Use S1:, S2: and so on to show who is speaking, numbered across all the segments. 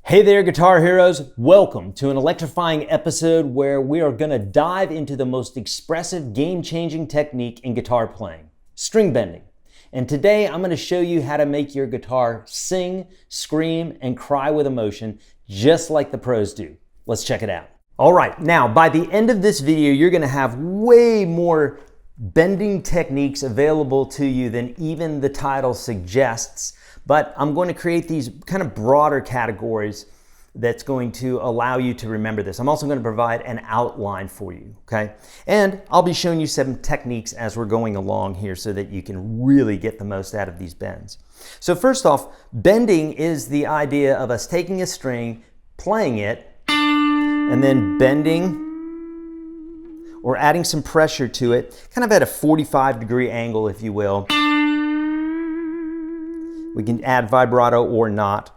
S1: Hey there, guitar heroes. Welcome to an electrifying episode where we are going to dive into the most expressive, game-changing technique in guitar playing, string bending. And today I'm going to show you how to make your guitar sing, scream, and cry with emotion just like the pros do. Let's check it out. All right, now by the end of this video, you're going to have way more bending techniques available to you than even the title suggests. But I'm going to create these kind of broader categories that's going to allow you to remember this. I'm also going to provide an outline for you, okay? And I'll be showing you some techniques as we're going along here so that you can really get the most out of these bends. So first off, bending is the idea of us taking a string, playing it, and then bending or adding some pressure to it, kind of at a 45-degree angle, if you will. We can add vibrato or not.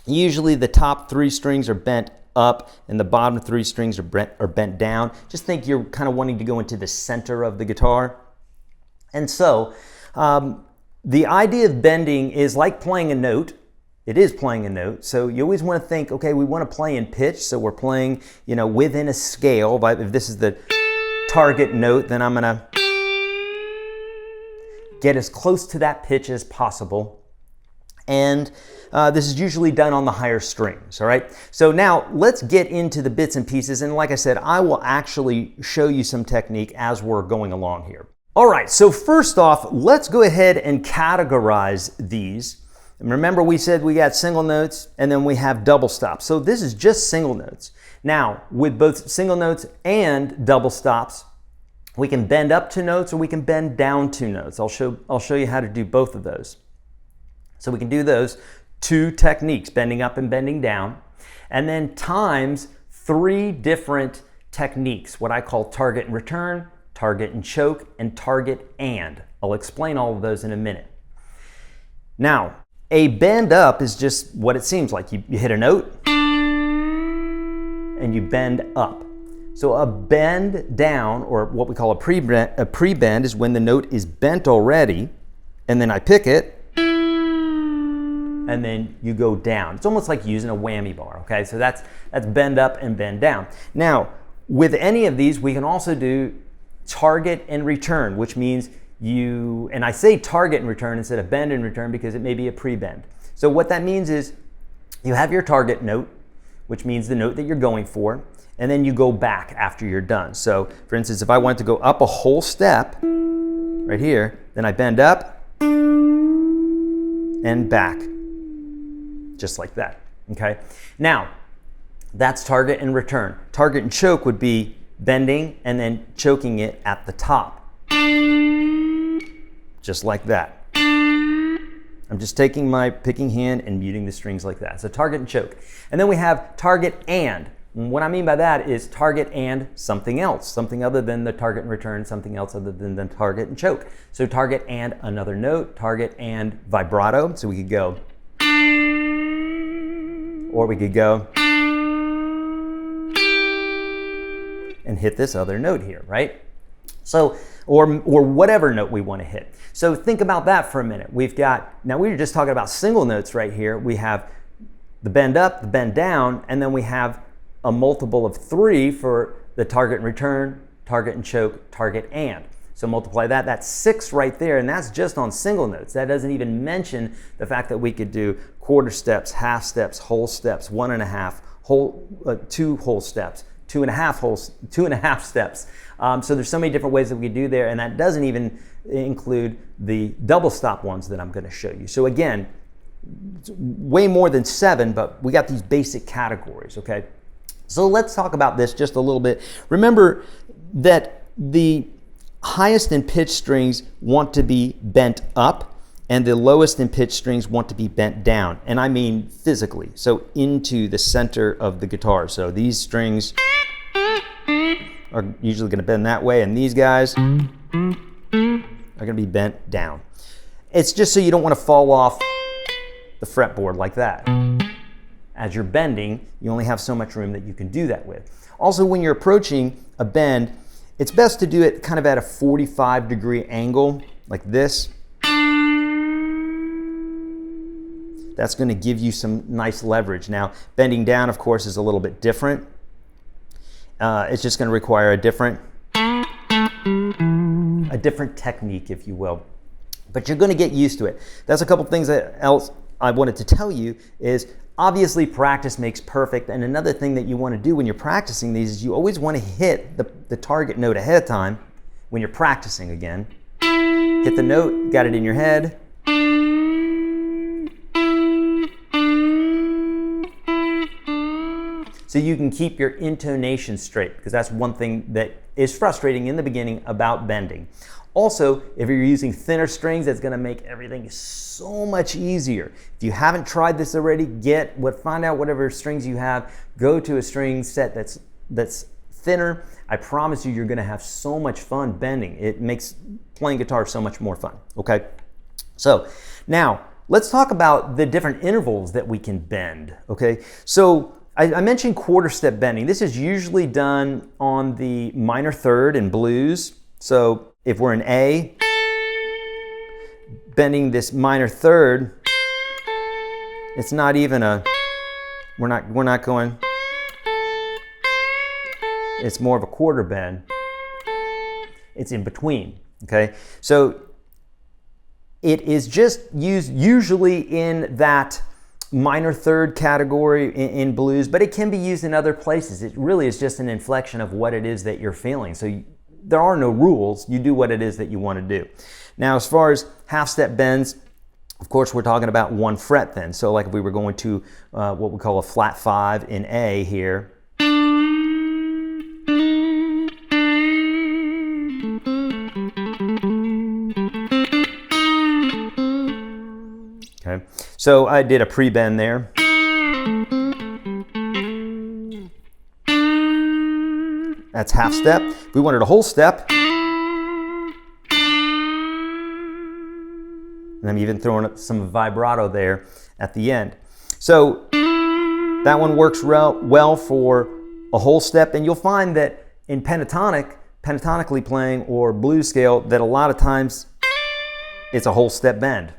S1: Usually the top three strings are bent up and the bottom three strings are bent down. Just think you're kind of wanting to go into the center of the guitar. And so the idea of bending is like playing a note. It is playing a note. So you always want to think, okay, we want to play in pitch. So we're playing, within a scale. But if this is the target note, then I'm going to get as close to that pitch as possible. And this is usually done on the higher strings, all right? So now let's get into the bits and pieces. And like I said, I will actually show you some technique as we're going along here. All right, so first off, let's go ahead and categorize these. And remember, we said we got single notes and then we have double stops. So this is just single notes. Now, with both single notes and double stops, we can bend up two notes or we can bend down two notes. I'll show you how to do both of those. So we can do those two techniques, bending up and bending down, and then times three different techniques, what I call target and return, target and choke, and target and. I'll explain all of those in a minute. Now, a bend up is just what it seems like. You hit a note and you bend up. So a bend down, or what we call a pre-bend, is when the note is bent already, and then I pick it, and then you go down. It's almost like using a whammy bar, okay? So that's bend up and bend down. Now, with any of these, we can also do target and return, which means and I say target and return instead of bend and return because it may be a pre-bend. So what that means is you have your target note, which means the note that you're going for, and then you go back after you're done. So for instance, if I wanted to go up a whole step right here, then I bend up and back. Just like that, okay? Now, that's target and return. Target and choke would be bending and then choking it at the top. Just like that. I'm just taking my picking hand and muting the strings like that. So target and choke. And then we have target and. And what I mean by that is target and something else, something other than the target and return, something else other than the target and choke. So target and another note, target and vibrato. So we could go, or we could go and hit this other note here, right? So, or whatever note we want to hit. So think about that for a minute. Now we were just talking about single notes right here. We have the bend up, the bend down, and then we have a multiple of three for the target and return, target and choke, target and. So multiply that, that's 6 right there, and that's just on single notes. That doesn't even mention the fact that we could do quarter steps, half steps, whole steps, 1.5, 2 whole steps, 2.5 steps. So there's so many different ways that we could do there, and that doesn't even include the double stop ones that I'm gonna show you. So again, it's way more than 7, but we got these basic categories, okay? So let's talk about this just a little bit. Remember that the highest in pitch strings want to be bent up and the lowest in pitch strings want to be bent down. And I mean physically, so into the center of the guitar. So these strings are usually gonna bend that way and these guys are gonna be bent down. It's just so you don't wanna fall off the fretboard like that. As you're bending, you only have so much room that you can do that with. Also, when you're approaching a bend, it's best to do it kind of at a 45-degree angle, like this. That's going to give you some nice leverage. Now, bending down, of course, is a little bit different. It's just going to require a different technique, if you will. But you're going to get used to it. That's a couple things else I wanted to tell you is obviously practice makes perfect. And another thing that you want to do when you're practicing these is you always want to hit the target note ahead of time when you're practicing again. Hit the note, got it in your head. So you can keep your intonation straight, because that's one thing that is frustrating in the beginning about bending. Also, if you're using thinner strings, that's going to make everything so much easier. If you haven't tried this already, find out whatever strings you have, go to a string set that's thinner. I promise you're going to have so much fun bending. It makes playing guitar so much more fun, okay? So now let's talk about the different intervals that we can bend, okay? So I mentioned quarter step bending. This is usually done on the minor third in blues. So if we're in A, bending this minor third, it's not even we're not going, it's more of a quarter bend. It's in between, okay? So it is just used usually in that minor third category in blues, but it can be used in other places. It really is just an inflection of what it is that you're feeling. So there are no rules. You do what it is that you want to do. Now, as far as half step bends, of course, we're talking about 1 fret then. So like if we were going to what we call a flat 5 in A here. Okay, so I did a pre-bend there. That's half step. We wanted a whole step. And I'm even throwing up some vibrato there at the end. So that one works well for a whole step. And you'll find that in pentatonically playing or blues scale, that a lot of times it's a whole step bend.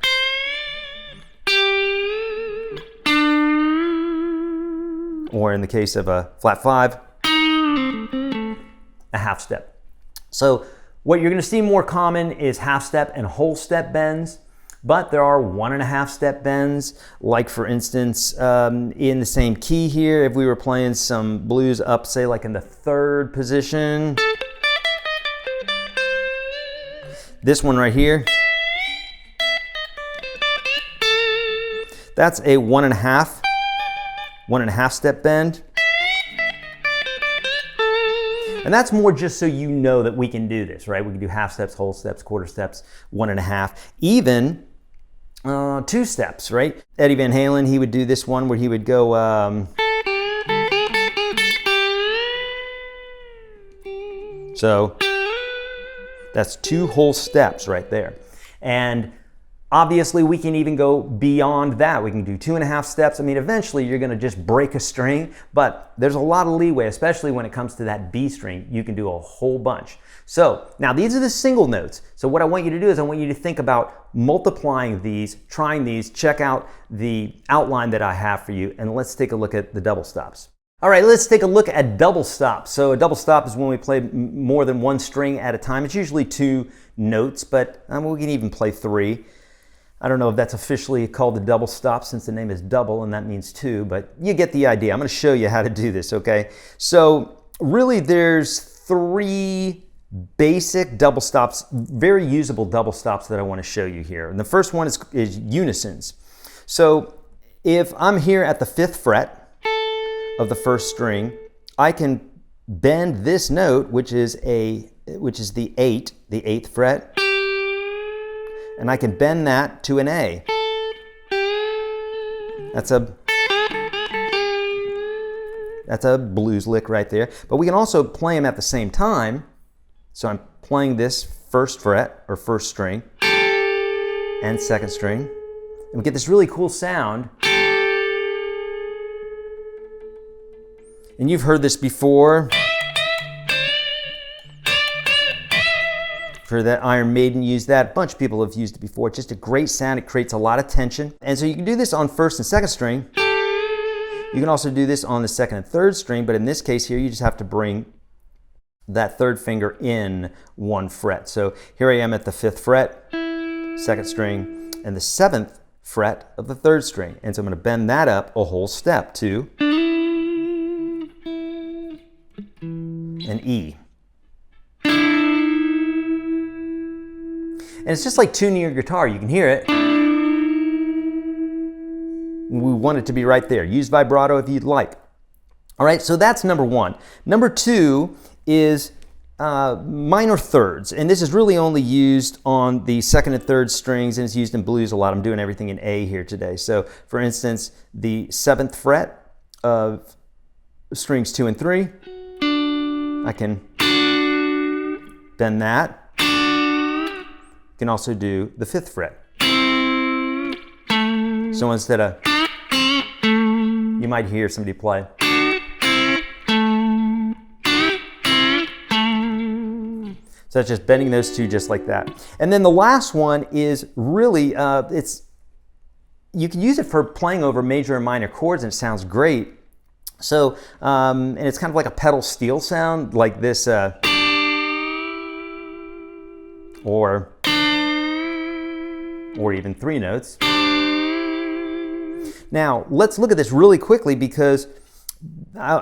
S1: Or in the case of a flat 5, a half step. So what you're going to see more common is half step and whole step bends, but there are 1.5 step bends, like for instance in the same key here, if we were playing some blues up, say like in the 3rd position, this one right here, that's a 1.5 step bend. And that's more just so you know that we can do this, right? We can do half steps, whole steps, quarter steps, 1.5, even 2 steps, right? Eddie Van Halen, he would do this one where he would go, so that's 2 whole steps right there. And obviously, we can even go beyond that. We can do 2.5 steps. I mean, eventually you're gonna just break a string, but there's a lot of leeway, especially when it comes to that B string. You can do a whole bunch. So now these are the single notes. So what I want you to do is I want you to think about multiplying these, trying these, check out the outline that I have for you, and let's take a look at the double stops. All right, let's take a look at double stops. So a double stop is when we play more than 1 string at a time. It's usually 2 notes, but we can even play 3. I don't know if that's officially called a double stop since the name is double and that means 2, but you get the idea. I'm going to show you how to do this, okay? So really there's 3 basic double stops, very usable double stops that I want to show you here. And the first one is unisons. So if I'm here at the 5th fret of the 1st string, I can bend this note, which is the 8th fret, and I can bend that to an A. That's a blues lick right there. But we can also play them at the same time. So I'm playing this 1st fret or 1st string and 2nd string. And we get this really cool sound. And you've heard this before. For that, Iron Maiden used that. A bunch of people have used it before. It's just a great sound. It creates a lot of tension. And so you can do this on first and second string. You can also do this on the second and third string, but in this case here, you just have to bring that third finger in 1 fret. So here I am at the 5th fret, 2nd string, and the 7th fret of the 3rd string. And so I'm going to bend that up a whole step to an E. And it's just like tuning your guitar. You can hear it. We want it to be right there. Use vibrato if you'd like. All right, so that's number 1. Number 2 is minor thirds, and this is really only used on the 2nd and 3rd strings, and it's used in blues a lot. I'm doing everything in A here today. So for instance, the 7th fret of strings 2 and 3, I can bend that. You can also do the 5th fret. So instead of, you might hear somebody play. So that's just bending those two just like that. And then the last one is really, you can use it for playing over major and minor chords, and it sounds great. So, and it's kind of like a pedal steel sound, like this, or even 3 notes. Now, let's look at this really quickly, because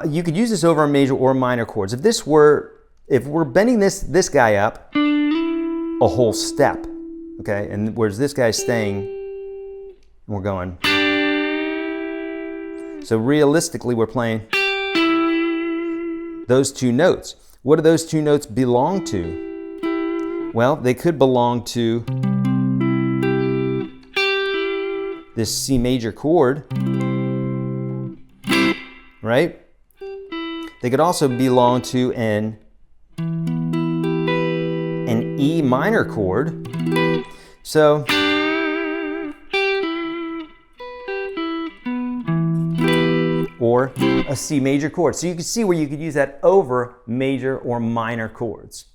S1: you could use this over major or minor chords. If we're bending this guy up a whole step, okay, and whereas this guy's staying, we're going. So realistically, we're playing those 2 notes. What do those 2 notes belong to? Well, they could belong to this C major chord, right? They could also belong to an E minor chord. So or a C major chord. So you can see where you could use that over major or minor chords.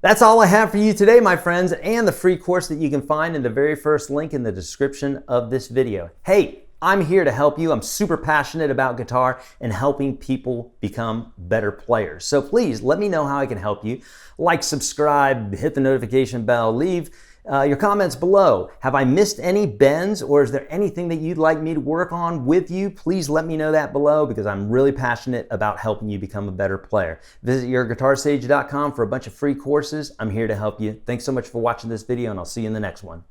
S1: That's all I have for you today, my friends, and the free course that you can find in the very first link in the description of this video. Hey, I'm here to help you. I'm super passionate about guitar and helping people become better players. So please let me know how I can help you. Like, subscribe, hit the notification bell, leave your comments below. Have I missed any bends, or is there anything that you'd like me to work on with you? Please let me know that below, because I'm really passionate about helping you become a better player. Visit yourguitarsage.com for a bunch of free courses. I'm here to help you. Thanks so much for watching this video, and I'll see you in the next one.